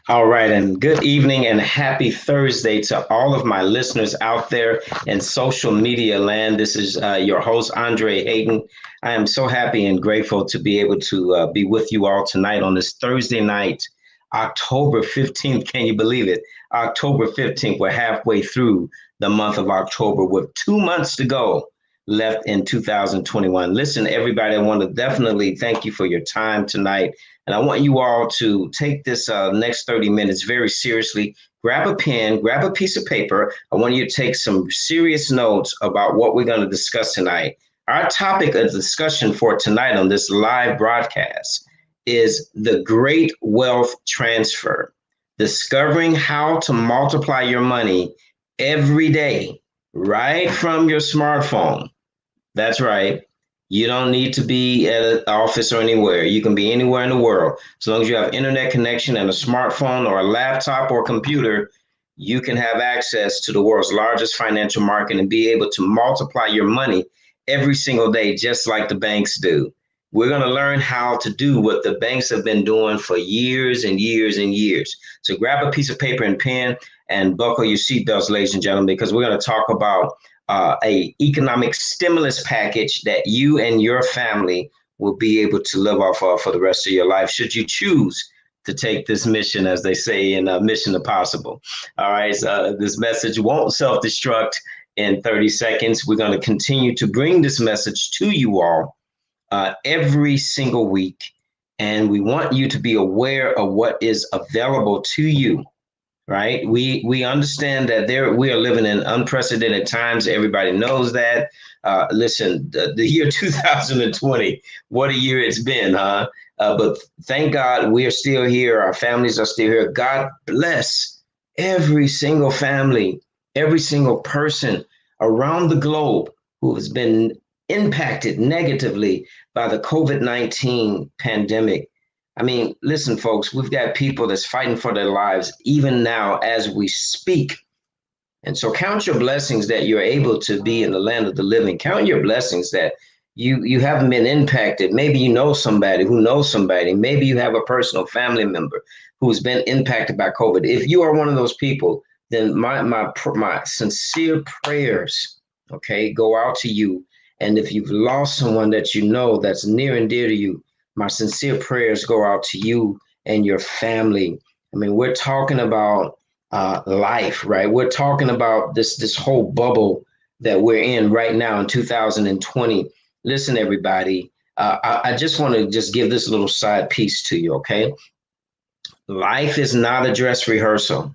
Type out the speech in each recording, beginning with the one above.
All right, and good evening and happy Thursday to all of my listeners out there in social media land. This is your host, Andre Hayden. I am so happy and grateful to be able to be with you all tonight on this Thursday night, October 15th. Can you believe it? October 15th. We're halfway through the month of October with 2 months to go left in 2021. Listen, everybody, I want to definitely thank you for your time tonight. And I want you all to take this next 30 minutes very seriously. Grab a pen, grab a piece of paper. I want you to take some serious notes about what we're going to discuss tonight. Our topic of discussion for tonight on this live broadcast is the great wealth transfer, discovering how to multiply your money every day, right from your smartphone. That's right. You don't need to be at an office or anywhere. You can be anywhere in the world. As long as you have internet connection and a smartphone or a laptop or computer, you can have access to the world's largest financial market and be able to multiply your money every single day, just like the banks do. We're going to learn how to do what the banks have been doing for years and years and years. So grab a piece of paper and pen and buckle your seatbelts, ladies and gentlemen, because we're going to talk about a economic stimulus package that you and your family will be able to live off of for the rest of your life, should you choose to take this mission, as they say in Mission Impossible. All right, so this message won't self-destruct in 30 seconds. We're going to continue to bring this message to you all every single week, and we want you to be aware of what is available to you. Right. We understand that we are living in unprecedented times. Everybody knows that. Listen, the year 2020, what a year it's been, huh? But thank God we are still here. Our families are still here. God bless every single family, every single person around the globe who has been impacted negatively by the COVID-19 pandemic. I mean, listen, folks, we've got people that's fighting for their lives even now as we speak. And so count your blessings that you're able to be in the land of the living. Count your blessings that you haven't been impacted. Maybe you know somebody who knows somebody. Maybe you have a personal family member who's been impacted by COVID. If you are one of those people, then my sincere prayers, okay, go out to you. And if you've lost someone that you know that's near and dear to you, my sincere prayers go out to you and your family. I mean, we're talking about life, right? We're talking about this whole bubble that we're in right now in 2020. Listen, everybody, I just want to just give this little side piece to you, okay? Life is not a dress rehearsal.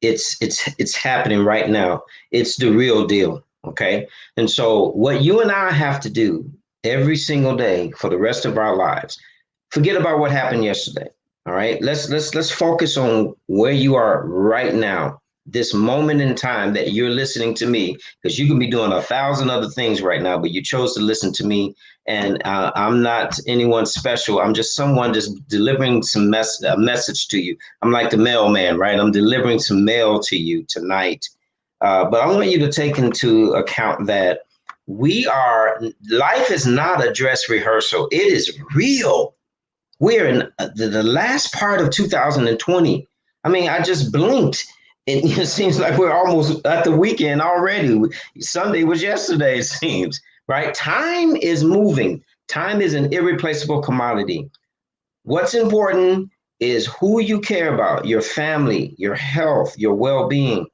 It's happening right now. It's the real deal, okay? And so what you and I have to do every single day for the rest of our lives. Forget about what happened yesterday. All right. Let's focus on where you are right now, this moment in time that you're listening to me, because you can be doing 1,000 other things right now, but you chose to listen to me. And I'm not anyone special. I'm just someone just delivering a message to you. I'm like the mailman, right? I'm delivering some mail to you tonight. But I want you to take into account that life is not a dress rehearsal. It is real. We're in the last part of 2020. I mean, I just blinked. It seems like we're almost at the weekend already. Sunday was yesterday, it seems, right? Time is moving. Time is an irreplaceable commodity. What's important is who you care about, your family, your health, your well-being,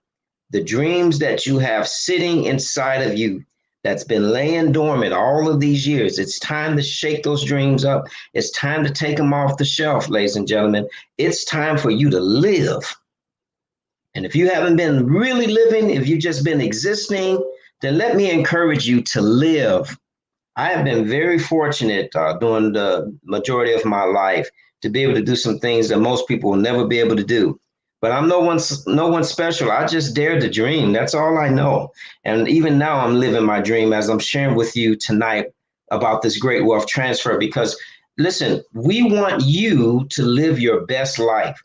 the dreams that you have sitting inside of you that's been laying dormant all of these years. It's time to shake those dreams up. It's time to take them off the shelf, ladies and gentlemen. It's time for you to live. And if you haven't been really living, if you've just been existing, then let me encourage you to live. I have been very fortunate during the majority of my life to be able to do some things that most people will never be able to do. But I'm no one special. I just dare to dream. That's all I know. And even now, I'm living my dream as I'm sharing with you tonight about this great wealth transfer. Because listen, we want you to live your best life.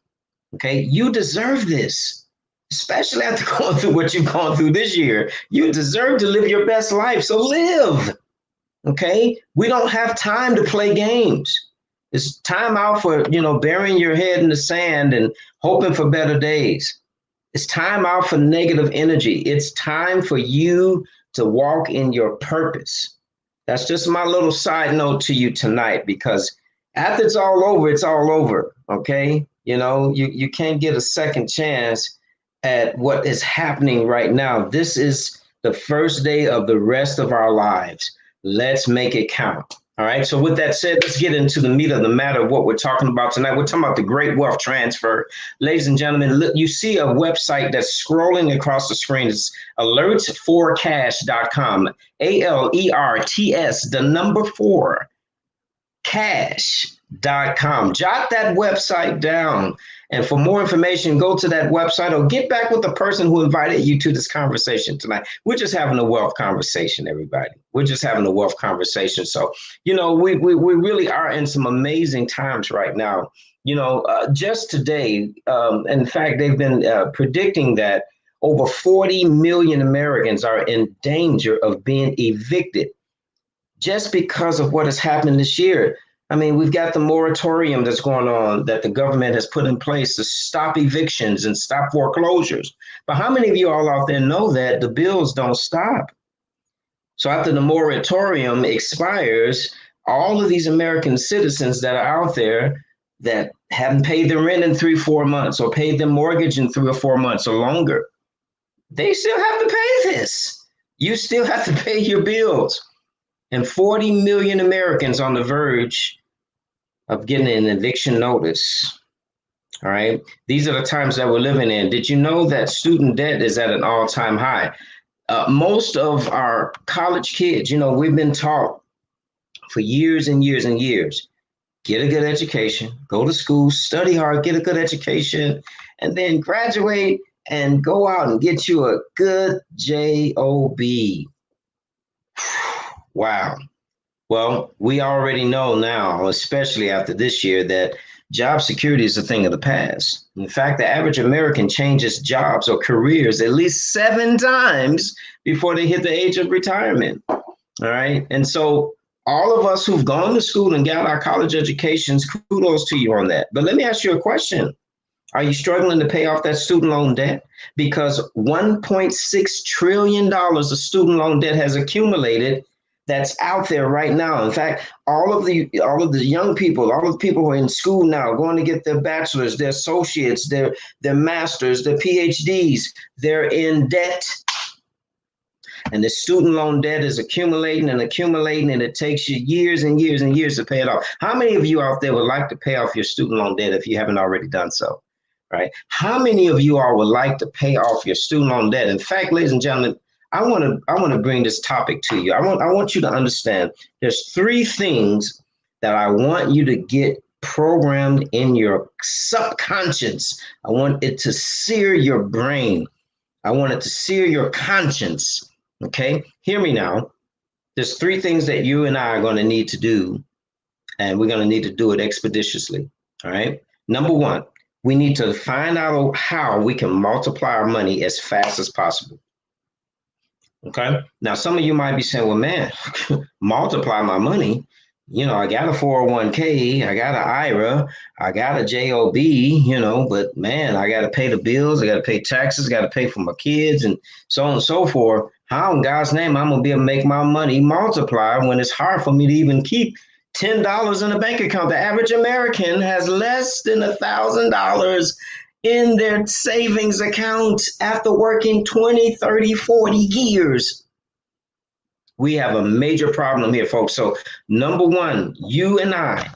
Okay, you deserve this, especially after going through what you've gone through this year. You deserve to live your best life. So live. Okay, we don't have time to play games. It's time out for, burying your head in the sand and hoping for better days. It's time out for negative energy. It's time for you to walk in your purpose. That's just my little side note to you tonight, because after it's all over, it's all over. Okay, you can't get a second chance at what is happening right now. This is the first day of the rest of our lives. Let's make it count. All right. So with that said, let's get into the meat of the matter of what we're talking about tonight. We're talking about the great wealth transfer. Ladies and gentlemen, look, you see a website that's scrolling across the screen. It's alerts4cash.com, ALERTS, the number 4, cash.com. Jot that website down. And for more information, go to that website or get back with the person who invited you to this conversation tonight. We're just having a wealth conversation, everybody. We're just having a wealth conversation. So, we really are in some amazing times right now. Just today, in fact, they've been predicting that over 40 million Americans are in danger of being evicted just because of what has happened this year. I mean, we've got the moratorium that's going on that the government has put in place to stop evictions and stop foreclosures. But how many of you all out there know that the bills don't stop? So after the moratorium expires, all of these American citizens that are out there that haven't paid their rent in 3-4 months or paid their mortgage in 3 or 4 months or longer, they still have to pay this. You still have to pay your bills. And 40 million Americans on the verge of getting an eviction notice. All right. These are the times that we're living in. Did you know that student debt is at an all-time high? Most of our college kids, we've been taught for years and years and years, get a good education, go to school, study hard, get a good education, and then graduate and go out and get you a good job. Wow. Well, we already know now, especially after this year, that job security is a thing of the past. In fact, the average American changes jobs or careers at least 7 times before they hit the age of retirement. All right. And so all of us who've gone to school and got our college educations, kudos to you on that. But let me ask you a question. Are you struggling to pay off that student loan debt? Because $1.6 trillion of student loan debt has accumulated that's out there right now. In fact, all of the young people, all of the people who are in school now, going to get their bachelors, their associates, their masters, their PhDs, they're in debt. And the student loan debt is accumulating and accumulating, and it takes you years and years and years to pay it off. How many of you out there would like to pay off your student loan debt if you haven't already done so? Right? How many of you all would like to pay off your student loan debt? In fact, ladies and gentlemen, I want to bring this topic to you. I want you to understand there's 3 things that I want you to get programmed in your subconscious. I want it to sear your brain. I want it to sear your conscience. Okay, hear me now. There's 3 things that you and I are going to need to do, and we're going to need to do it expeditiously. All right. Number 1, we need to find out how we can multiply our money as fast as possible. Okay. Now, some of you might be saying, well, man, multiply my money. I got a 401k, I got an IRA, I got a JOB, but man, I got to pay the bills. I got to pay taxes, got to pay for my kids and so on and so forth. How in God's name I'm going to be able to make my money multiply when it's hard for me to even keep $10 in a bank account? The average American has less than $1,000 in their savings account after working 20, 30, 40 years. We have a major problem here, folks. So number 1, you and I've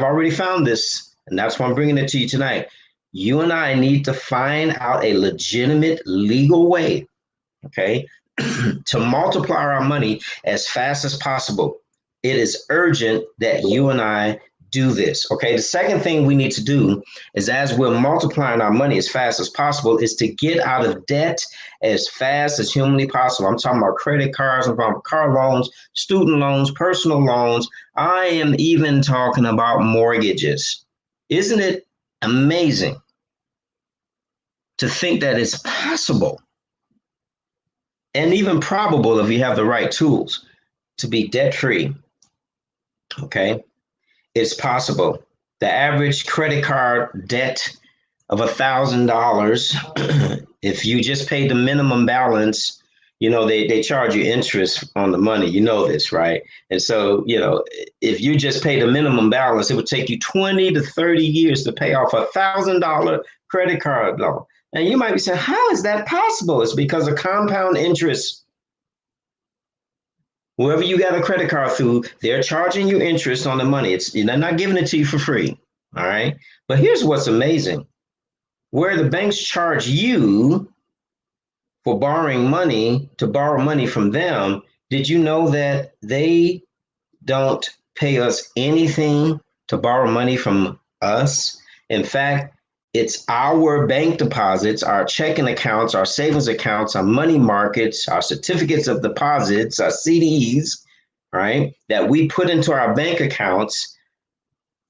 already found this, and that's why I'm bringing it to you tonight. You and I need to find out a legitimate legal way, okay, to multiply our money as fast as possible. It is urgent that you and I do this. Okay. The second thing we need to do is, as we're multiplying our money as fast as possible, is to get out of debt as fast as humanly possible. I'm talking about credit cards, I'm talking about car loans, student loans, personal loans. I am even talking about mortgages. Isn't it amazing to think that it's possible and even probable, if you have the right tools, to be debt free? Okay. It's possible. The average credit card debt of $1,000, if you just pay the minimum balance, they charge you interest on the money. You know this, right? And so, if you just pay the minimum balance, it would take you 20 to 30 years to pay off $1,000 credit card loan. And you might be saying, how is that possible? It's because of compound interest. Whoever you got a credit card through, they're charging you interest on the money. They're not giving it to you for free. All right. But here's what's amazing. Where the banks charge you for borrowing money to borrow money from them, did you know that they don't pay us anything to borrow money from us? In fact, it's our bank deposits, our checking accounts, our savings accounts, our money markets, our certificates of deposits, our CDs, right, that we put into our bank accounts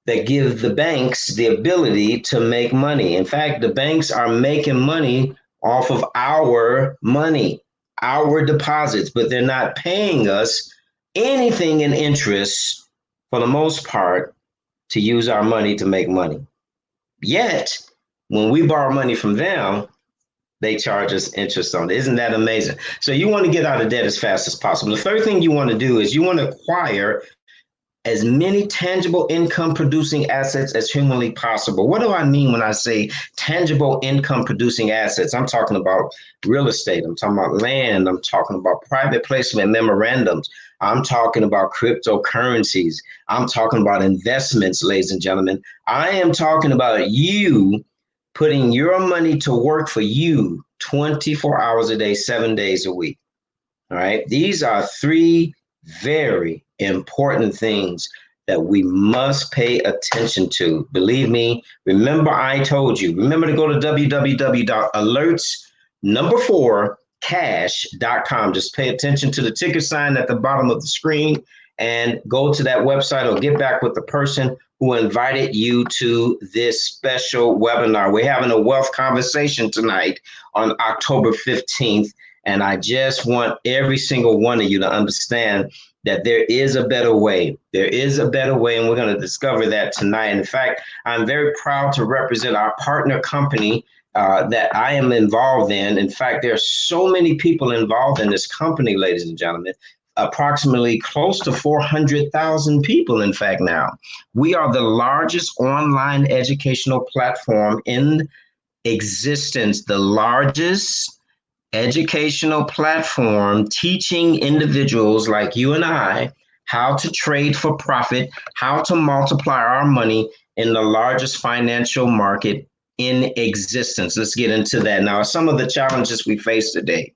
that give the banks the ability to make money. In fact, the banks are making money off of our money, our deposits, but they're not paying us anything in interest for the most part to use our money to make money. Yet, when we borrow money from them, they charge us interest on it. Isn't that amazing? So you want to get out of debt as fast as possible. The third thing you want to do is you want to acquire as many tangible income producing assets as humanly possible. What do I mean when I say tangible income producing assets? I'm talking about real estate. I'm talking about land. I'm talking about private placement memorandums. I'm talking about cryptocurrencies. I'm talking about investments, ladies and gentlemen. I am talking about you putting your money to work for you 24 hours a day, 7 days a week. All right. These are three very important things that we must pay attention to. Believe me, remember I told you, remember to go to www.alerts4cash.com. Just pay attention to the ticker sign at the bottom of the screen and go to that website or get back with the person who invited you to this special webinar. We're having a wealth conversation tonight on October 15th. And I just want every single one of you to understand that there is a better way. There is a better way, and we're going to discover that tonight. In fact, I'm very proud to represent our partner company that I am involved in. In fact, there are so many people involved in this company, ladies and gentlemen, approximately close to 400,000 people, in fact, now. We are the largest online educational platform in existence, the largest educational platform teaching individuals like you and I how to trade for profit, how to multiply our money in the largest financial market in existence. Let's get into that. Now, some of the challenges we face today,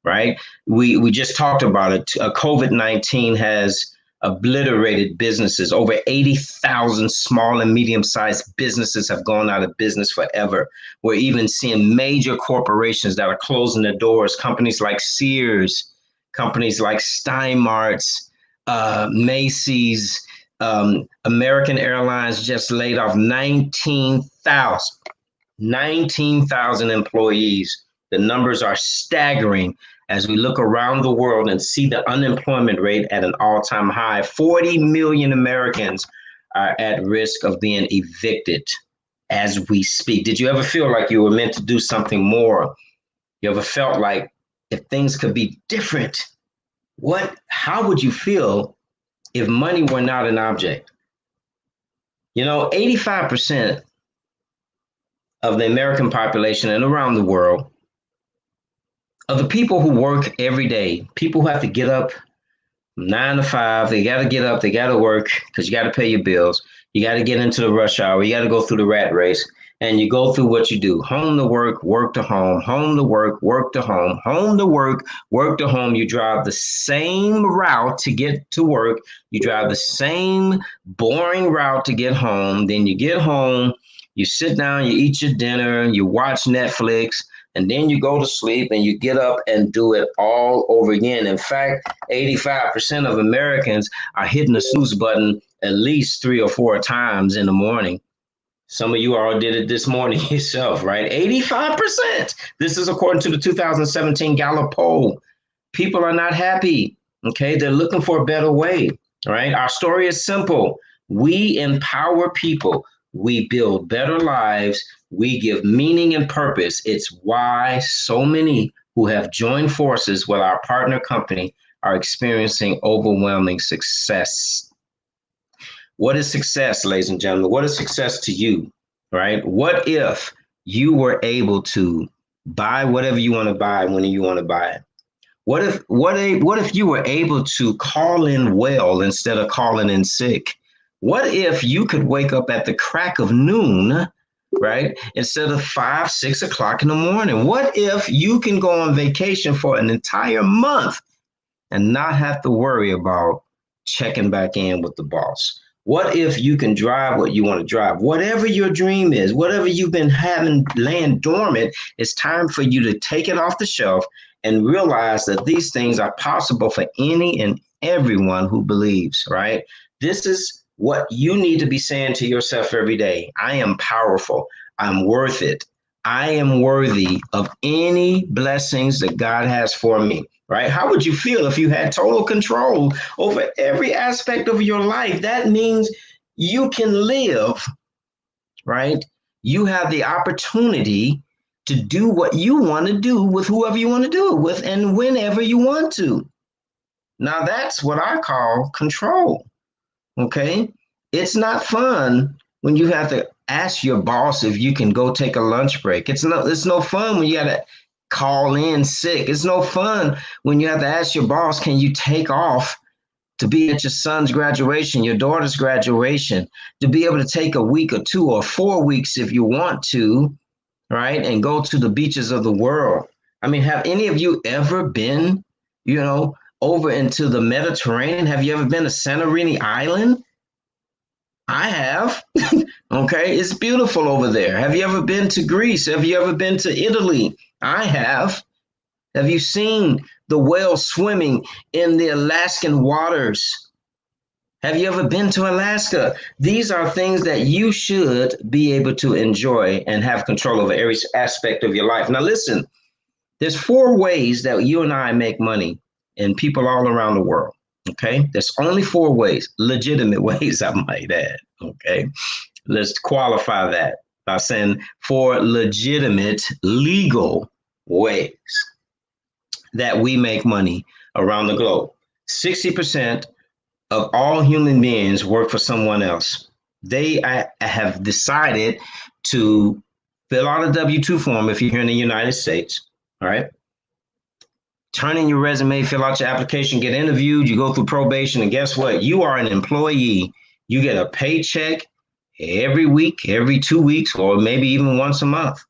right? We just talked about it. COVID-19 has obliterated businesses. Over 80,000 small and medium-sized businesses have gone out of business forever. We're even seeing major corporations that are closing their doors. Companies like Sears, companies like Steinmart's, Macy's, American Airlines just laid off 19,000 employees. The numbers are staggering as we look around the world and see the unemployment rate at an all-time high. 40 million Americans are at risk of being evicted as we speak. Did you ever feel like you were meant to do something more? You ever felt like if things could be different, how would you feel if money were not an object? 85% of the American population and around the world, of the people who work every day, people who have to get up 9 to 5, they got to get up, they got to work because you got to pay your bills. You got to get into the rush hour. You got to go through the rat race. and you go through what you do: home to work, work to home to work, work to home to work, work to home. You drive the same route to get to work. You drive the same boring route to get home. Then you get home, you sit down, you eat your dinner, you watch Netflix, and then you go to sleep and you get up and do it all over again. In fact, 85% of Americans are hitting the snooze button at least 3 or 4 times in the morning. Some of you all did it this morning yourself, right? 85%. This is according to the 2017 Gallup poll. People are not happy. Okay. They're looking for a better way, right? Our story is simple. We empower people. We build better lives. We give meaning and purpose. It's why so many who have joined forces with our partner company are experiencing overwhelming success. What is success, ladies and gentlemen? What is success to you, right? What if you were able to buy whatever you want to buy when you want to buy it? What if you were able to call in well instead of calling in sick? What if you could wake up at the crack of noon, right, instead of 5, 6 o'clock in the morning? What if you can go on vacation for an entire month and not have to worry about checking back in with the boss? What if you can drive what you want to drive? Whatever your dream is, whatever you've been having laying dormant, it's time for you to take it off the shelf and realize that these things are possible for any and everyone who believes, right? This is what you need to be saying to yourself every day. I am powerful. I'm worth it. I am worthy of any blessings that God has for me, right? How would you feel if you had total control over every aspect of your life? That means you can live, right? You have the opportunity to do what you want to do with whoever you want to do it with and whenever you want to. Now, that's what I call control, okay? It's not fun when you have to ask your boss if you can go take a lunch break. It's no fun when you got to call in sick. It's no fun when you have to ask your boss, can you take off to be at your son's graduation, your daughter's graduation, to be able to take a week or 2 or 4 weeks if you want to, right? And go to the beaches of the world. I mean, have any of you ever been, over into the Mediterranean? Have you ever been to Santorini Island? I have. Okay, it's beautiful over there. Have you ever been to Greece? Have you ever been to Italy? I have. Have you seen the whales swimming in the Alaskan waters? Have you ever been to Alaska? These are things that you should be able to enjoy and have control over every aspect of your life. Now, listen, there's 4 ways that you and I make money, and people all around the world. Okay, there's only 4 ways, legitimate ways, I might add. Okay, let's qualify that by saying 4 legitimate, legal ways that we make money around the globe. 60% of all human beings work for someone else. They have decided to fill out a W-2 form if you're here in the United States, all right? Turn in your resume, fill out your application, get interviewed, you go through probation, and guess what? You are an employee. You get a paycheck every week, every 2 weeks, or maybe even once a month.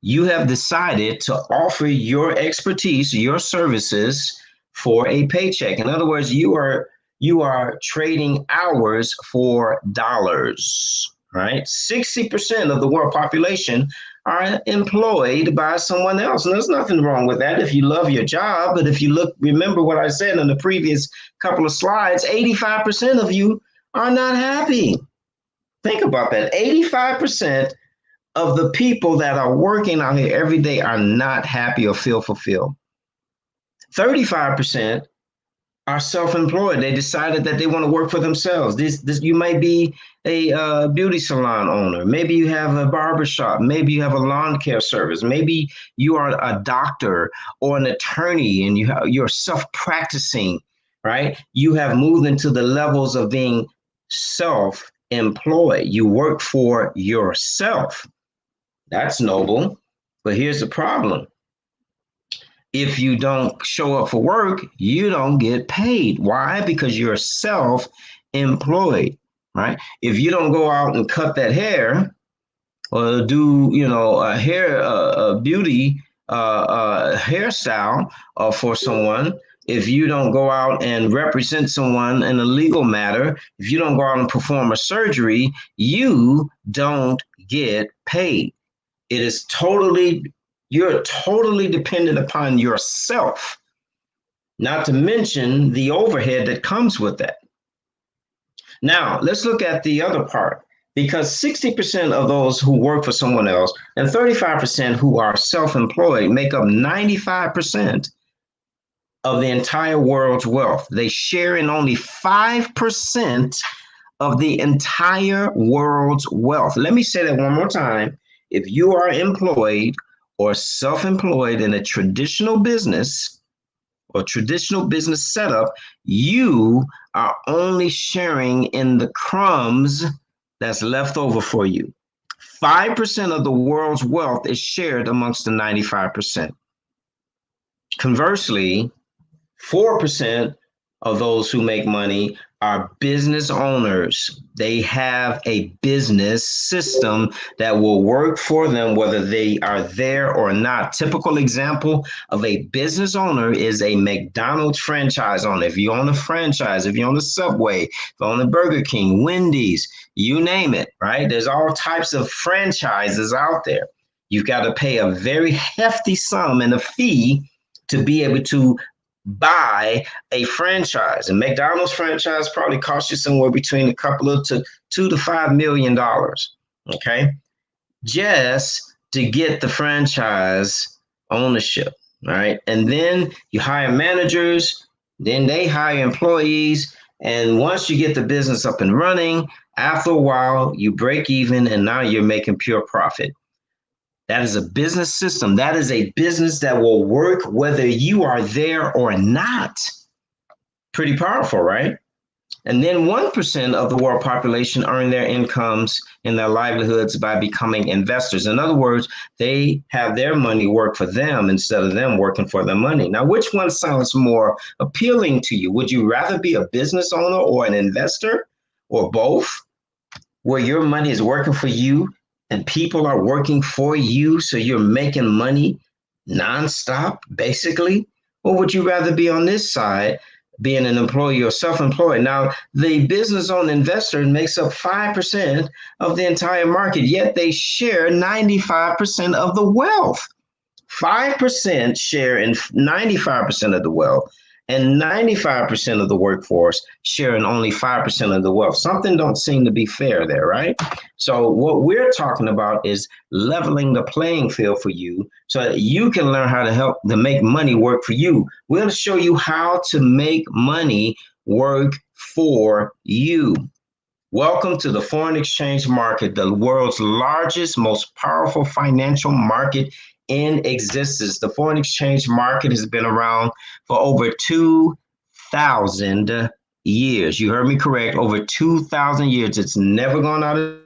You have decided to offer your expertise, your services for a paycheck. In other words, you are trading hours for dollars, right? 60% of the world population are employed by someone else. And there's nothing wrong with that if you love your job. But if you remember what I said in the previous couple of slides, 85% of you are not happy. Think about that. 85% of the people that are working out here every day are not happy or feel fulfilled. 35% are self-employed. They decided that they want to work for themselves. You might be a beauty salon owner. Maybe you have a barbershop. Maybe you have a lawn care service. Maybe you are a doctor or an attorney and you're self-practicing, right? You have moved into the levels of being self-employed. You work for yourself. That's noble. But here's the problem. If you don't show up for work, you don't get paid. Why? Because you're self-employed, right? If you don't go out and cut that hair, or do, a hair, beauty, hairstyle for someone, if you don't go out and represent someone in a legal matter, if you don't go out and perform a surgery, you don't get paid. It is totally, you're totally dependent upon yourself, not to mention the overhead that comes with that. Now, let's look at the other part, because 60% of those who work for someone else and 35% who are self employed make up 95% of the entire world's wealth. They share in only 5% of the entire world's wealth. Let me say that one more time. If you are employed or self employed in a traditional business, or traditional business setup, you are only sharing in the crumbs that's left over for you. 5% of the world's wealth is shared amongst the 95%. Conversely, 4% of those who make money are business owners. They have a business system that will work for them whether they are there or not. Typical example of a business owner is a McDonald's franchise owner. If you own a franchise, if you own a Subway, if you own a Burger King, Wendy's, you name it, right? There's all types of franchises out there. You've got to pay a very hefty sum and a fee to be able to buy a franchise. A McDonald's franchise probably costs you somewhere between a couple of to $2 to $5 million. Okay, just to get the franchise ownership. All right, and then you hire managers, then they hire employees, and once you get the business up and running, after a while you break even, and now you're making pure profit. That is a business system. That is a business that will work whether you are there or not. Pretty powerful, right? And then 1% of the world population earn their incomes and their livelihoods by becoming investors. In other words, they have their money work for them instead of them working for their money. Now, which one sounds more appealing to you? Would you rather be a business owner or an investor, or both, where your money is working for you and people are working for you, so you're making money nonstop, basically? Or would you rather be on this side, being an employee or self-employed? Now, the business-owned investor makes up 5% of the entire market, yet they share 95% of the wealth. 5% share in 95% of the wealth, and 95% of the workforce share in only 5% of the wealth. Something don't seem to be fair there, right? So what we're talking about is leveling the playing field for you so that you can learn how to help to make money work for you. We'll show you how to make money work for you. Welcome to the foreign exchange market, the world's largest, most powerful financial market in existence. The foreign exchange market has been around for over 2,000 years. You heard me correct, over 2,000 years. It's never gone out of,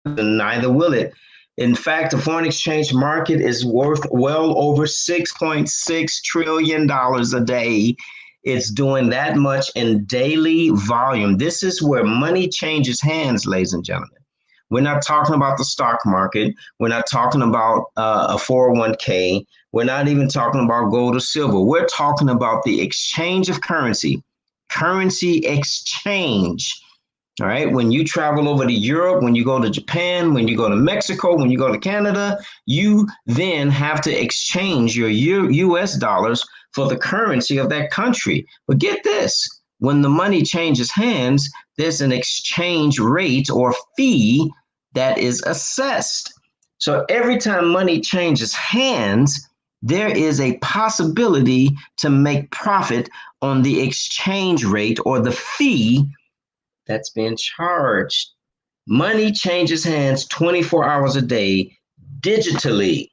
and neither will it. In fact, the foreign exchange market is worth well over $6.6 trillion a day. It's doing that much in daily volume. This is where money changes hands, ladies and gentlemen. We're not talking about the stock market. We're not talking about a 401k. We're not even talking about gold or silver. We're talking about the exchange of currency, currency exchange. All right. When you travel over to Europe, when you go to Japan, when you go to Mexico, when you go to Canada, you then have to exchange your US dollars for the currency of that country. But get this, when the money changes hands, there's an exchange rate or fee that is assessed. So every time money changes hands, there is a possibility to make profit on the exchange rate or the fee that's being charged. Money changes hands 24 hours a day digitally.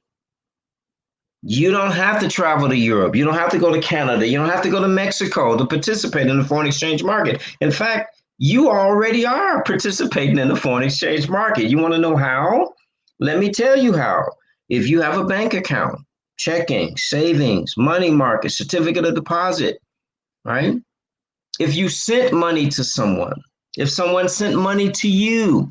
You don't have to travel to Europe. You don't have to go to Canada. You don't have to go to Mexico to participate in the foreign exchange market. In fact, you already are participating in the foreign exchange market. You want to know how? Let me tell you how. If you have a bank account, checking, savings, money market, certificate of deposit, right? If you sent money to someone, if someone sent money to you,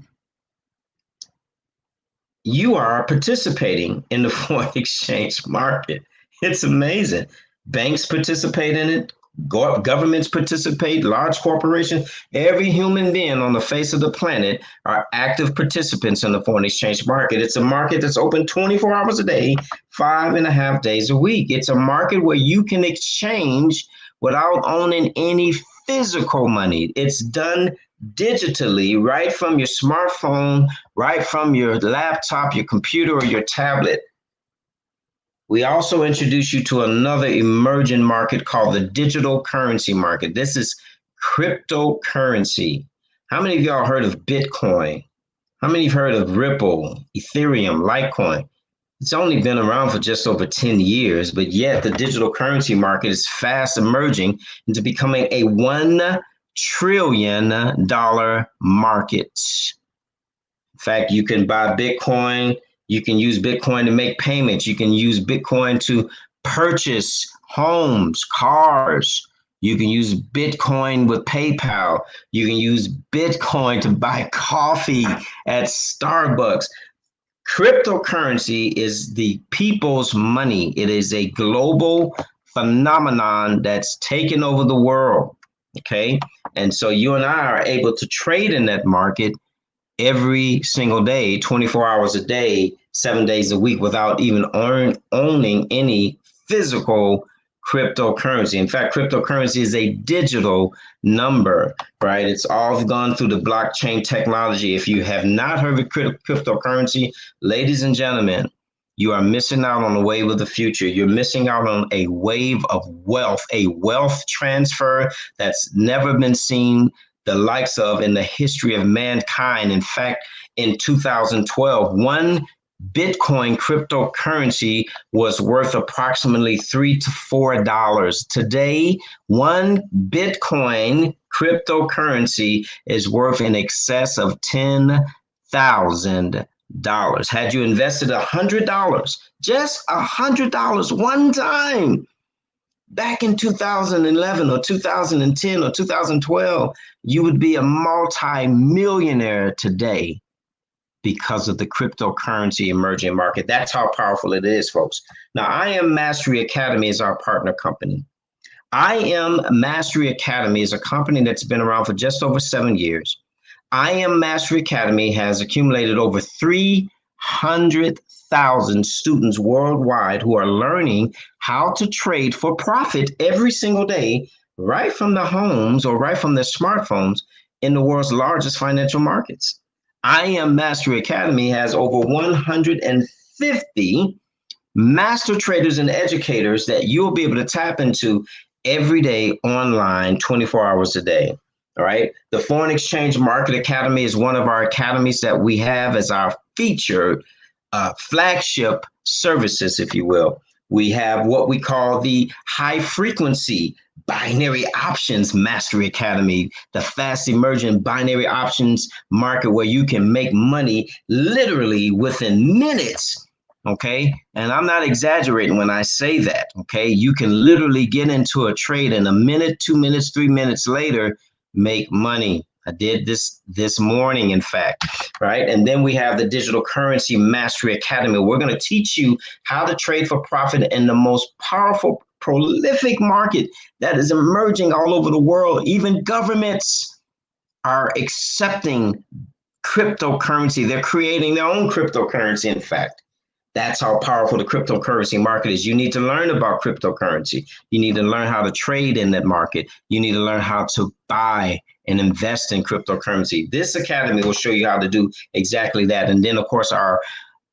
you are participating in the foreign exchange market. It's amazing. Banks participate in it, governments participate, large corporations, every human being on the face of the planet are active participants in the foreign exchange market. It's a market that's open 24 hours a day, 5.5 days a week. It's a market where you can exchange without owning any physical money. It's done digitally right from your smartphone, right from your laptop, your computer, or your tablet. We also introduce you to another emerging market called the digital currency market. This is cryptocurrency. How many of y'all heard of Bitcoin? How many of you heard of Ripple, Ethereum, Litecoin? It's only been around for just over 10 years, but yet the digital currency market is fast emerging into becoming a $1 trillion market. In fact, you can buy Bitcoin. You can use Bitcoin to make payments. You can use Bitcoin to purchase homes, cars. You can use Bitcoin with PayPal. You can use Bitcoin to buy coffee at Starbucks. Cryptocurrency is the people's money. It is a global phenomenon that's taken over the world. Okay. And so you and I are able to trade in that market every single day, 24 hours a day, 7 days a week without even owning any physical cryptocurrency. In fact, cryptocurrency is a digital number, right? It's all gone through the blockchain technology. If you have not heard of cryptocurrency, ladies and gentlemen, you are missing out on the wave of the future. You're missing out on a wave of wealth, a wealth transfer that's never been seen the likes of in the history of mankind. In fact, in 2012, one Bitcoin cryptocurrency was worth approximately $3 to $4. Today, one Bitcoin cryptocurrency is worth in excess of $10,000. Had you invested $100, just $100 one time, back in 2011 or 2010 or 2012, you would be a multi-millionaire today because of the cryptocurrency emerging market. That's how powerful it is, folks. Now, I Am Mastery Academy is our partner company. I Am Mastery Academy is a company that's been around for just over 7 years. I Am Mastery Academy has accumulated over 300,000 students worldwide who are learning how to trade for profit every single day, right from their homes or right from their smartphones in the world's largest financial markets. I Am Mastery Academy has over 150 master traders and educators that you'll be able to tap into every day online, 24 hours a day. All right. The Foreign Exchange Market Academy is one of our academies that we have as our featured flagship services, if you will. We have what we call the high frequency binary options mastery academy, the fast emerging binary options market where you can make money literally within minutes. Okay. And I'm not exaggerating when I say that. Okay. You can literally get into a trade in a minute, 2 minutes, 3 minutes later, make money. I did this morning, in fact, right? And then we have the Digital Currency Mastery Academy. We're going to teach you how to trade for profit in the most powerful, prolific market that is emerging all over the world. Even governments are accepting cryptocurrency. They're creating their own cryptocurrency, in fact. That's how powerful the cryptocurrency market is. You need to learn about cryptocurrency. You need to learn how to trade in that market. You need to learn how to buy and invest in cryptocurrency. This academy will show you how to do exactly that. And then, of course, our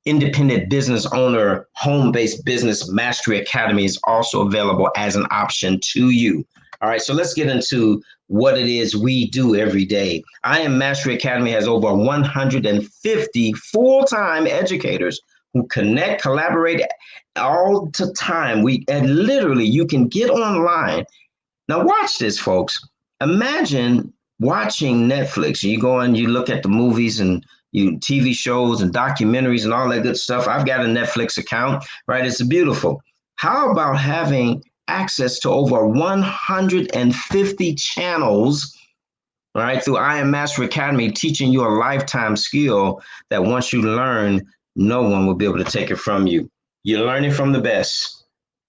independent business owner, home-based business mastery academy is also available as an option to you. All right, so let's get into what it is we do every day. I Am Mastery Academy has over 150 full-time educators who connect, collaborate all the time. Literally, you can get online. Now watch this, folks. Imagine watching Netflix. You go and you look at the movies and TV shows and documentaries and all that good stuff. I've got a Netflix account, right? It's beautiful. How about having access to over 150 channels, right, through I Am Mastery Academy, teaching you a lifetime skill that once you learn, no one will be able to take it from you. You're learning from the best.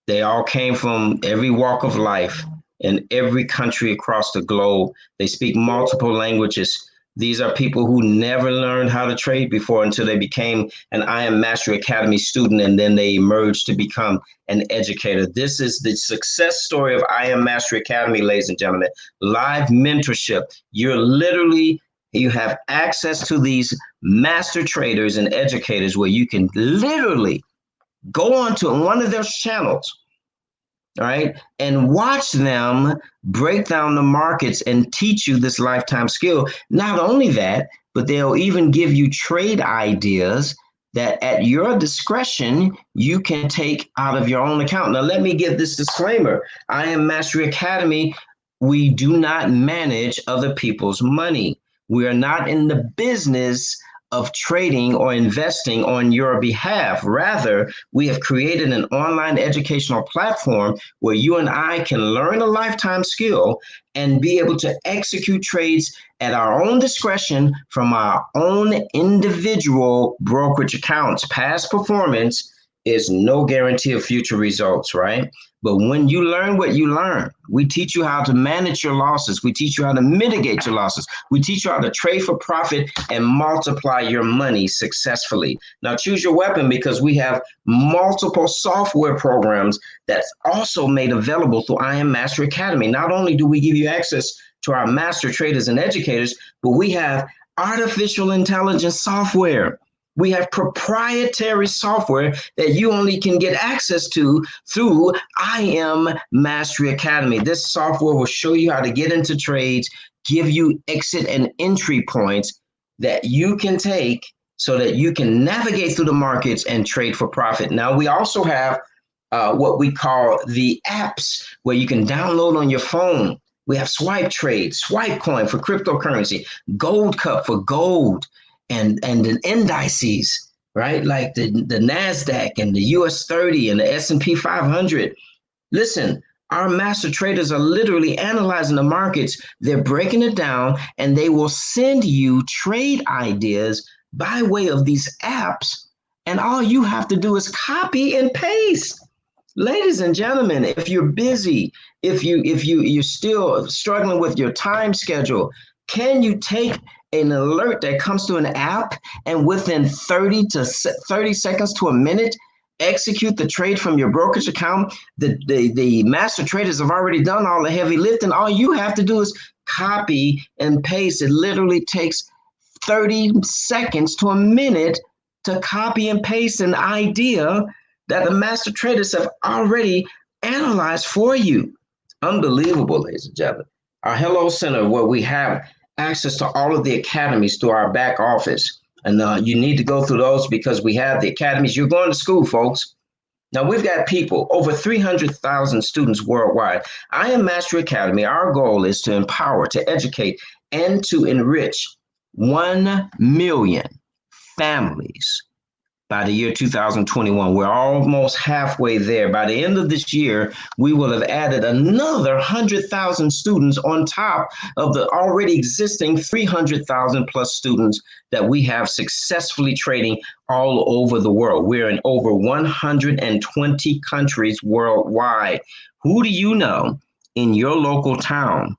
They all came from every walk of life in every country across the globe. They speak multiple languages. These are people who never learned how to trade before until they became an I Am Mastery Academy student, and then they emerged to become an educator. This is the success story of I Am Mastery Academy, ladies and gentlemen. Live mentorship. You have access to these master traders and educators where you can literally go on to one of their channels, all right, and watch them break down the markets and teach you this lifetime skill. Not only that, but they'll even give you trade ideas that at your discretion you can take out of your own account. Now, let me give this disclaimer. I Am Mastery Academy, we do not manage other people's money. We are not in the business of trading or investing on your behalf. Rather, we have created an online educational platform where you and I can learn a lifetime skill and be able to execute trades at our own discretion from our own individual brokerage accounts. Past performance is no guarantee of future results, right? But when you learn what you learn, we teach you how to manage your losses. We teach you how to mitigate your losses. We teach you how to trade for profit and multiply your money successfully. Now, choose your weapon, because we have multiple software programs that's also made available through I Am Mastery Academy. Not only do we give you access to our master traders and educators, but we have artificial intelligence software. We have proprietary software that you only can get access to through I Am Mastery Academy. This software will show you how to get into trades, give you exit and entry points that you can take so that you can navigate through the markets and trade for profit. Now, we also have what we call the apps where you can download on your phone. We have Swipe Trade, Swipe Coin for cryptocurrency, Gold Cup for gold, and the indices, right? Like the NASDAQ and the US 30 and the S&P 500. Listen, our master traders are literally analyzing the markets. They're breaking it down, and they will send you trade ideas by way of these apps. And all you have to do is copy and paste. Ladies and gentlemen, if you're busy, if you're still struggling with your time schedule, can you take an alert that comes to an app and within 30 seconds to a minute execute the trade from your brokerage account? The master traders have already done all the heavy lifting. All you have to do is copy and paste. It literally takes 30 seconds to a minute to copy and paste an idea that the master traders have already analyzed for you. Unbelievable, ladies and gentlemen. Our Hello Center, where we have access to all of the academies through our back office. And you need to go through those because we have the academies. You're going to school, folks. Now, we've got people, over 300,000 students worldwide. I Am Mastery Academy, our goal is to empower, to educate, and to enrich 1 million families by the year 2021. We're almost halfway there. By the end of this year, we will have added another 100,000 students on top of the already existing 300,000 plus students that we have successfully trading all over the world. We're in over 120 countries worldwide. Who do you know in your local town,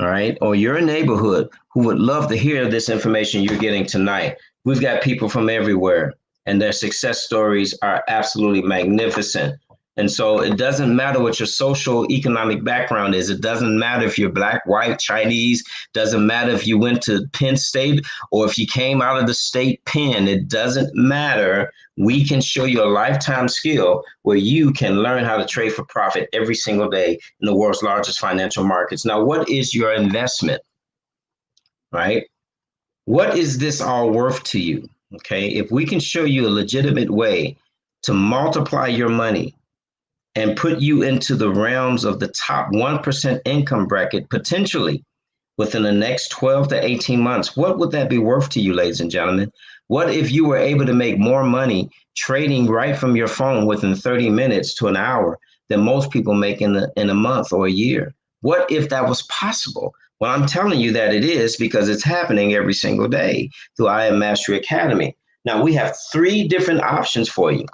all right, or your neighborhood who would love to hear this information you're getting tonight? We've got people from everywhere, and their success stories are absolutely magnificent. And so it doesn't matter what your social economic background is. It doesn't matter if you're Black, white, Chinese. Doesn't matter if you went to Penn State or if you came out of the state pen. It doesn't matter. We can show you a lifetime skill where you can learn how to trade for profit every single day in the world's largest financial markets. Now, what is your investment, right? What is this all worth to you? Okay, if we can show you a legitimate way to multiply your money and put you into the realms of the top 1% income bracket potentially within the next 12 to 18 months, what would that be worth to you, ladies and gentlemen? What if you were able to make more money trading right from your phone within 30 minutes to an hour than most people make in a month or a year? What if that was possible? Well, I'm telling you that it is, because it's happening every single day through I Am Mastery Academy. Now we have three different options for you.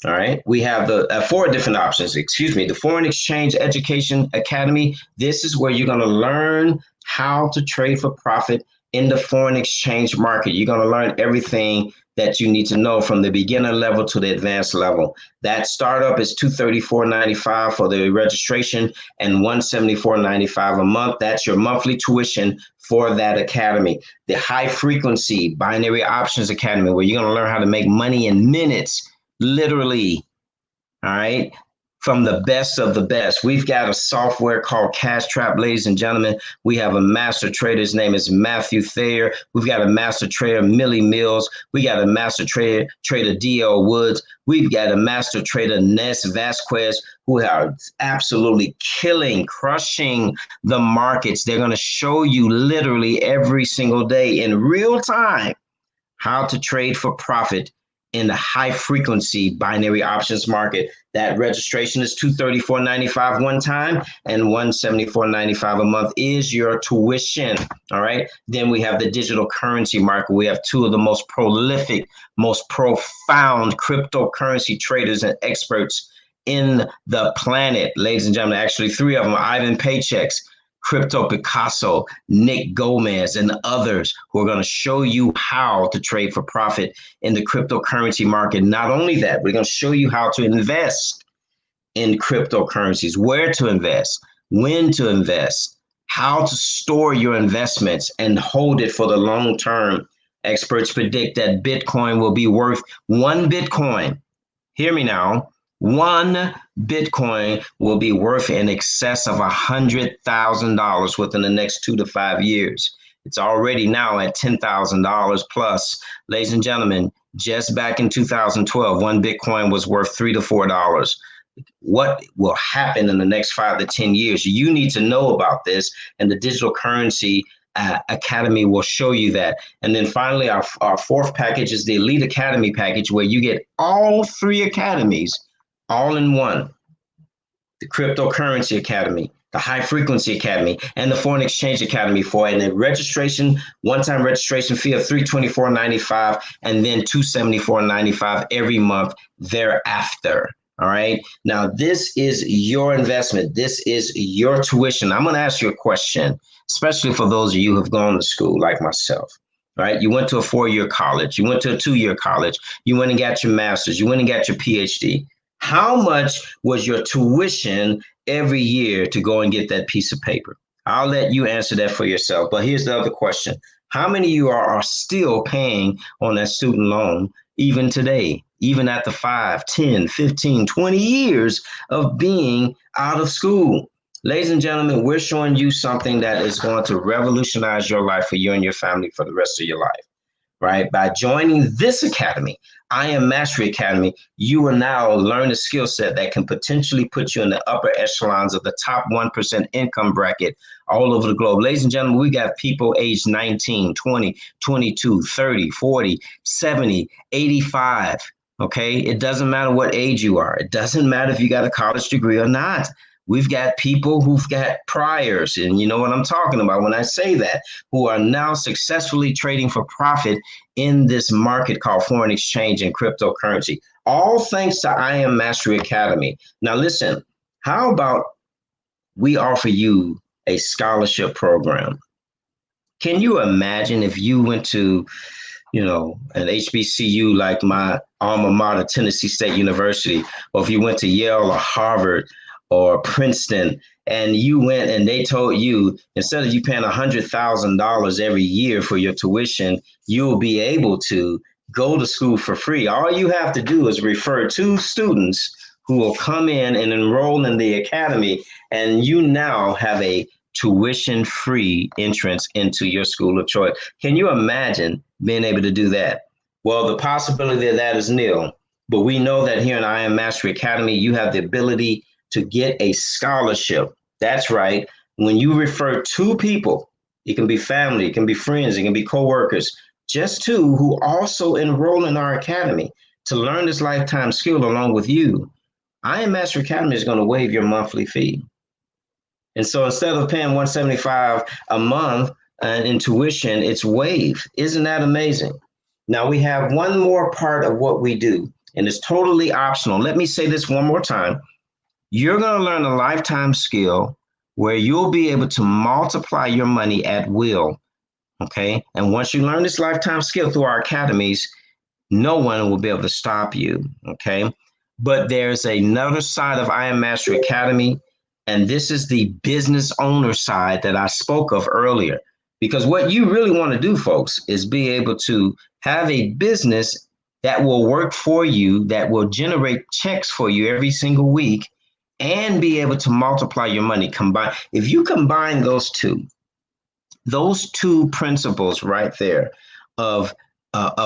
All right. We have the four different options, excuse me, the Foreign Exchange Education Academy. This is where you're going to learn how to trade for profit in the foreign exchange market. You're going to learn everything that you need to know from the beginner level to the advanced level. That startup is $234.95 for the registration and $174.95 a month. That's your monthly tuition for that academy. The High Frequency Binary Options Academy, where you're going to learn how to make money in minutes, literally. All right. From the best of the best. We've got a software called Cash Trap, ladies and gentlemen. We have a master trader. His name is Matthew Thayer. We've got a master trader, Millie Mills. We got a master trader, D.L. Woods. We've got a master trader, Ness Vasquez, who are absolutely killing, crushing the markets. They're going to show you literally every single day in real time how to trade for profit in the high frequency binary options market. That registration is $234.95 one time and $174.95 a month is your tuition. All right. Then we have the digital currency market. We have two of the most prolific, most profound cryptocurrency traders and experts in the planet, ladies and gentlemen. Actually, three of them, Ivan Paychex, Crypto Picasso, Nick Gomez, and others who are going to show you how to trade for profit in the cryptocurrency market. Not only that, we're going to show you how to invest in cryptocurrencies, where to invest, when to invest, how to store your investments and hold it for the long term. Experts predict that Bitcoin will be worth one Bitcoin. Hear me now. One Bitcoin will be worth in excess of $100,000 within the next 2 to 5 years. It's already now at $10,000 plus. Ladies and gentlemen, just back in 2012, one Bitcoin was worth $3 to $4. What will happen in the next 5 to 10 years? You need to know about this, and the Digital Currency Academy will show you that. And then finally, our fourth package is the Elite Academy package, where you get all three academies all in one: the Cryptocurrency Academy, the High Frequency Academy, and the Foreign Exchange Academy for a registration, one-time registration fee of $324.95 and then $274.95 every month thereafter. All right. Now, this is your investment. This is your tuition. I'm going to ask you a question, especially for those of you who have gone to school like myself. Right? You went to a 4-year college. You went to a 2-year college. You went and got your master's. You went and got your PhD. How much was your tuition every year to go and get that piece of paper? I'll let you answer that for yourself. But here's the other question. How many of you are still paying on that student loan even today, even after 5, 10, 15, 20 years of being out of school? Ladies and gentlemen, we're showing you something that is going to revolutionize your life for you and your family for the rest of your life. Right? By joining this academy, I Am Mastery Academy, you will now learn a skill set that can potentially put you in the upper echelons of the top 1% income bracket all over the globe. Ladies and gentlemen, we got people aged 19, 20, 22, 30, 40, 70, 85. Okay? It doesn't matter what age you are. It doesn't matter if you got a college degree or not. We've got people who've got priors, and you know what I'm talking about when I say that, who are now successfully trading for profit in this market called foreign exchange and cryptocurrency. All thanks to I Am Mastery Academy. Now listen, how about we offer you a scholarship program? Can you imagine if you went to, an HBCU like my alma mater, Tennessee State University, or if you went to Yale or Harvard or Princeton, and you went and they told you, instead of you paying $100,000 every year for your tuition, you will be able to go to school for free. All you have to do is refer 2 students who will come in and enroll in the academy, and you now have a tuition-free entrance into your school of choice. Can you imagine being able to do that? Well, the possibility of that is nil, but we know that here in I Am Mastery Academy, you have the ability to get a scholarship. That's right. When you refer 2 people, it can be family, it can be friends, it can be coworkers, just 2 who also enroll in our academy to learn this lifetime skill along with you, I Am Mastery Academy is going to waive your monthly fee. And so instead of paying $175 a month in tuition, it's waived. Isn't that amazing? Now we have one more part of what we do, and it's totally optional. Let me say this one more time. You're going to learn a lifetime skill where you'll be able to multiply your money at will. Okay. And once you learn this lifetime skill through our academies, no one will be able to stop you. Okay. But there's another side of I Am Mastery Academy, and this is the business owner side that I spoke of earlier. Because what you really want to do, folks, is be able to have a business that will work for you, that will generate checks for you every single week, and be able to multiply your money. Combine. If you combine those two principles right there of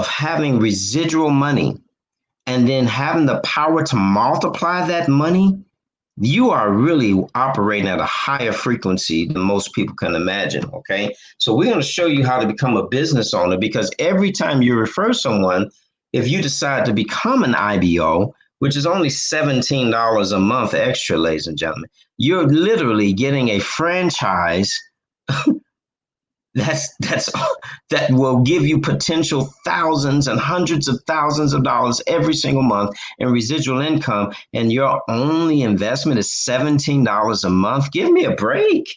having residual money and then having the power to multiply that money, you are really operating at a higher frequency than most people can imagine. Okay. So we're going to show you how to become a business owner, because every time you refer someone, if you decide to become an IBO, which is only $17 a month extra, ladies and gentlemen, you're literally getting a franchise that will give you potential thousands and hundreds of thousands of dollars every single month in residual income, and your only investment is $17 a month. Give me a break.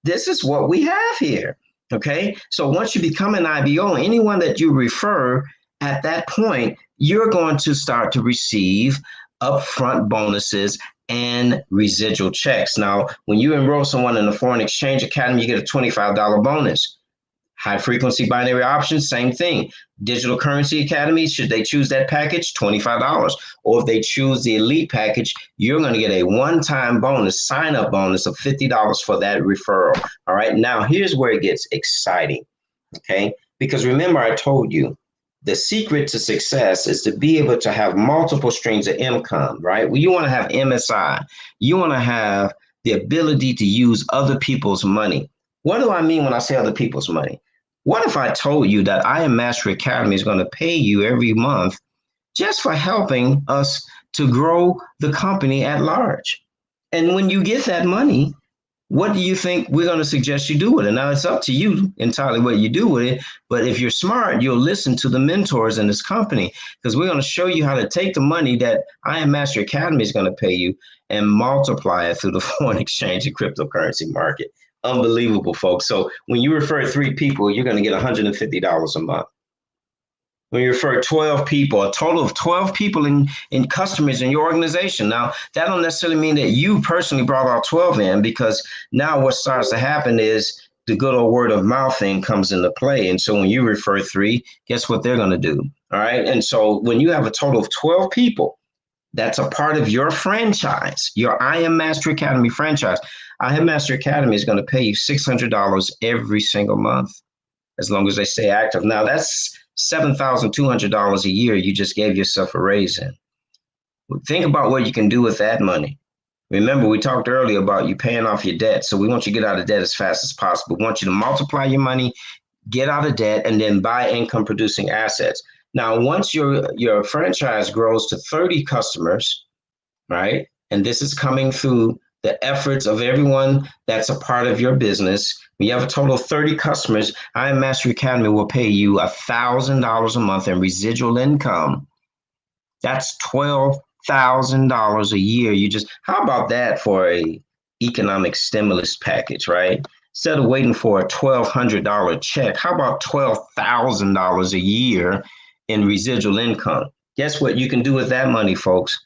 This is what we have here. Okay. So once you become an IBO, anyone that you refer at that point, you're going to start to receive upfront bonuses and residual checks. Now, when you enroll someone in the Foreign Exchange Academy, you get a $25 bonus. High frequency binary options, same thing. Digital Currency Academy, should they choose that package, $25. Or if they choose the elite package, you're going to get a one-time bonus, sign-up bonus of $50 for that referral. All right. Now, here's where it gets exciting. Okay. Because remember, I told you the secret to success is to be able to have multiple streams of income, right? Well, you want to have MSI. You want to have the ability to use other people's money. What do I mean when I say other people's money? What if I told you that I Am Mastery Academy is going to pay you every month just for helping us to grow the company at large? And when you get that money, what do you think we're going to suggest you do with it? Now, it's up to you entirely what you do with it. But if you're smart, you'll listen to the mentors in this company, because we're going to show you how to take the money that I Am Mastery Academy is going to pay you and multiply it through the foreign exchange and cryptocurrency market. Unbelievable, folks. So when you refer 3 people, you're going to get $150 a month. When you refer 12 people, a total of 12 people in customers in your organization. Now, that don't necessarily mean that you personally brought all 12 in, because now what starts to happen is the good old word of mouth thing comes into play. And so when you refer 3, guess what they're going to do? All right. And so when you have a total of 12 people, that's a part of your franchise, your I Am Mastery Academy franchise. I Am Mastery Academy is going to pay you $600 every single month, as long as they stay active. Now, that's $7,200 a year you just gave yourself a raise in. Think about what you can do with that money. Remember, we talked earlier about you paying off your debt. So we want you to get out of debt as fast as possible. We want you to multiply your money, get out of debt, and then buy income producing assets. Now, once your franchise grows to 30 customers, right? And this is coming through the efforts of everyone that's a part of your business. When you have a total of 30 customers, I Am Mastery Academy will pay you $1,000 a month in residual income. That's $12,000 a year. How about that for a economic stimulus package, right? Instead of waiting for a $1,200 check, how about $12,000 a year in residual income? Guess what you can do with that money, folks?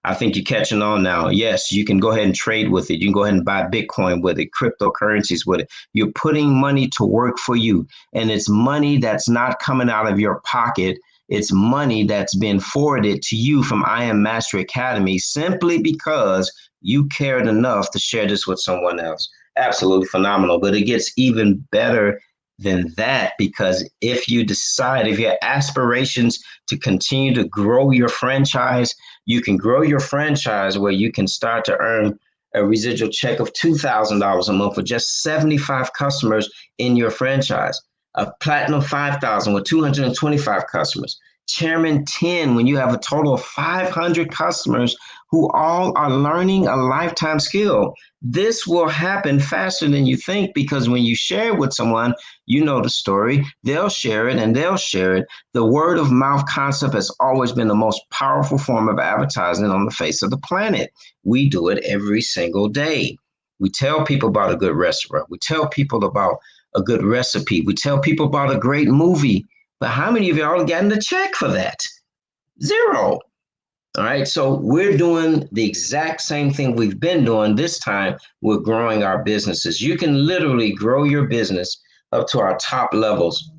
I think you're catching on now. Yes, you can go ahead and trade with it. You can go ahead and buy Bitcoin with it, cryptocurrencies with it. You're putting money to work for you. And it's money that's not coming out of your pocket. It's money that's been forwarded to you from I Am Mastery Academy, simply because you cared enough to share this with someone else. Absolutely phenomenal. But it gets even better than that, because if you have aspirations to continue to grow your franchise, you can grow your franchise where you can start to earn a residual check of $2,000 a month for just 75 customers in your franchise, a platinum 5,000 with 225 customers, Chairman 10, when you have a total of 500 customers who all are learning a lifetime skill. This will happen faster than you think, because when you share it with someone, you know the story, they'll share it and they'll share it. The word of mouth concept has always been the most powerful form of advertising on the face of the planet. We do it every single day. We tell people about a good restaurant. We tell people about a good recipe. We tell people about a great movie. But how many of y'all have gotten a check for that? Zero. All right. So we're doing the exact same thing we've been doing. This time we're growing our businesses. You can literally grow your business up to our top levels.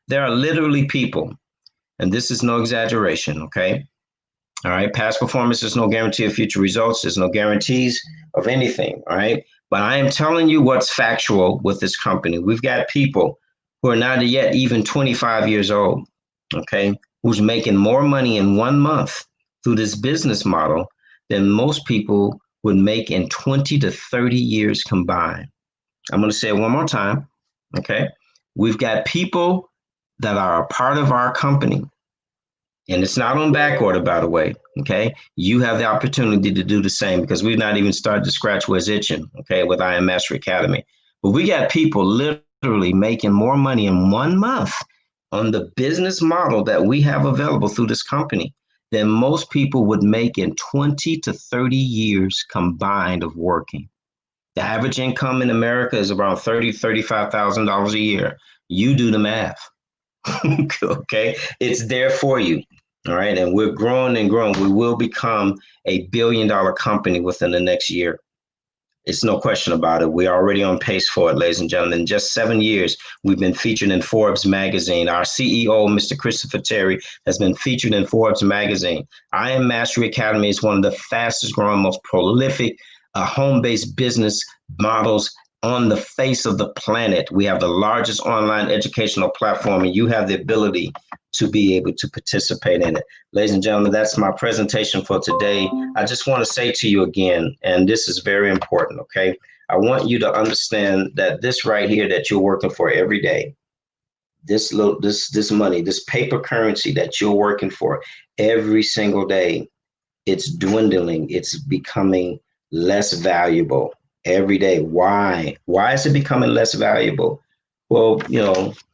There are literally people, and this is no exaggeration. Okay. All right. Past performance is no guarantee of future results. There's no guarantees of anything. All right. But I am telling you what's factual with this company. We've got people who are not yet even 25 years old. Okay. Who's making more money in 1 month through this business model than most people would make in 20 to 30 years combined. I'm going to say it one more time. Okay. We've got people that are a part of our company, and it's not on back order, by the way. Okay. You have the opportunity to do the same, because we've not even started to scratch where it's itching. Okay. With I Am Mastery Academy. But we got people literally making more money in 1 month on the business model that we have available through this company than most people would make in 20 to 30 years combined of working. The average income in America is around $30,000, $35,000 a year. You do the math. Okay. It's there for you. All right. And we're growing and growing. We will become a $1 billion company within the next year. It's no question about it. We're already on pace for it, ladies and gentlemen. In just 7 years, we've been featured in Forbes magazine. Our CEO, Mr. Christopher Terry, has been featured in Forbes magazine. I Am Mastery Academy is one of the fastest growing, most prolific home-based business models on the face of the planet. We have the largest online educational platform, and you have the ability to be able to participate in it. Ladies and gentlemen, that's my presentation for today. I just want to say to you again, and this is very important, okay? I want you to understand that this right here that you're working for every day, this money, this paper currency that you're working for every single day, it's dwindling. It's becoming less valuable every day. Why? Why is it becoming less valuable? Well,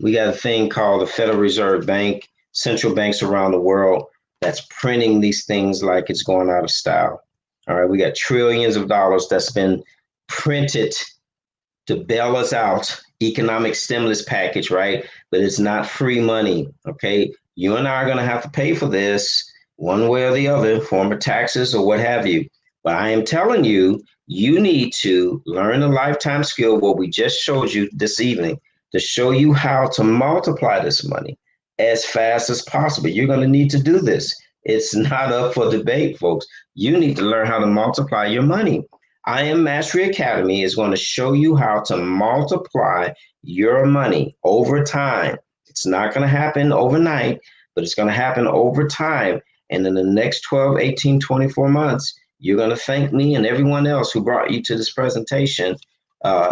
we got a thing called the Federal Reserve Bank, central banks around the world that's printing these things like it's going out of style. All right. We got trillions of dollars that's been printed to bail us out, economic stimulus package, right? But it's not free money. Okay. You and I are going to have to pay for this one way or the other, form of taxes or what have you. But I am telling you, you need to learn a lifetime skill, what we just showed you this evening, to show you how to multiply this money as fast as possible. You're going to need to do this. It's not up for debate, folks. You need to learn how to multiply your money. I Am Mastery Academy is going to show you how to multiply your money over time. It's not going to happen overnight, but it's going to happen over time. And in the next 12, 18, 24 months, you're going to thank me and everyone else who brought you to this presentation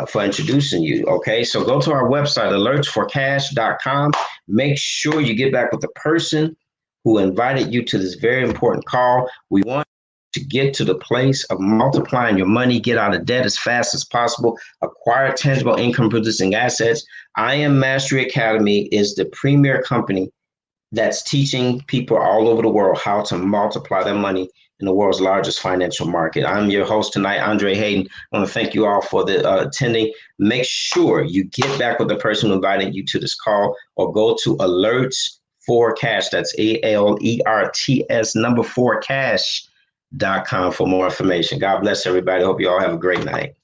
for introducing you. Okay, so go to our website, alertsforcash.com. Make sure you get back with the person who invited you to this very important call. We want to get to the place of multiplying your money, get out of debt as fast as possible, acquire tangible income producing assets. I Am Mastery Academy is the premier company that's teaching people all over the world how to multiply their money in the world's largest financial market. I'm your host tonight, Andre Hayden. I want to thank you all for attending. Make sure you get back with the person who invited you to this call, or go to Alerts for Cash. That's ALERTS number 4 cash.com for more information. God bless everybody. Hope you all have a great night.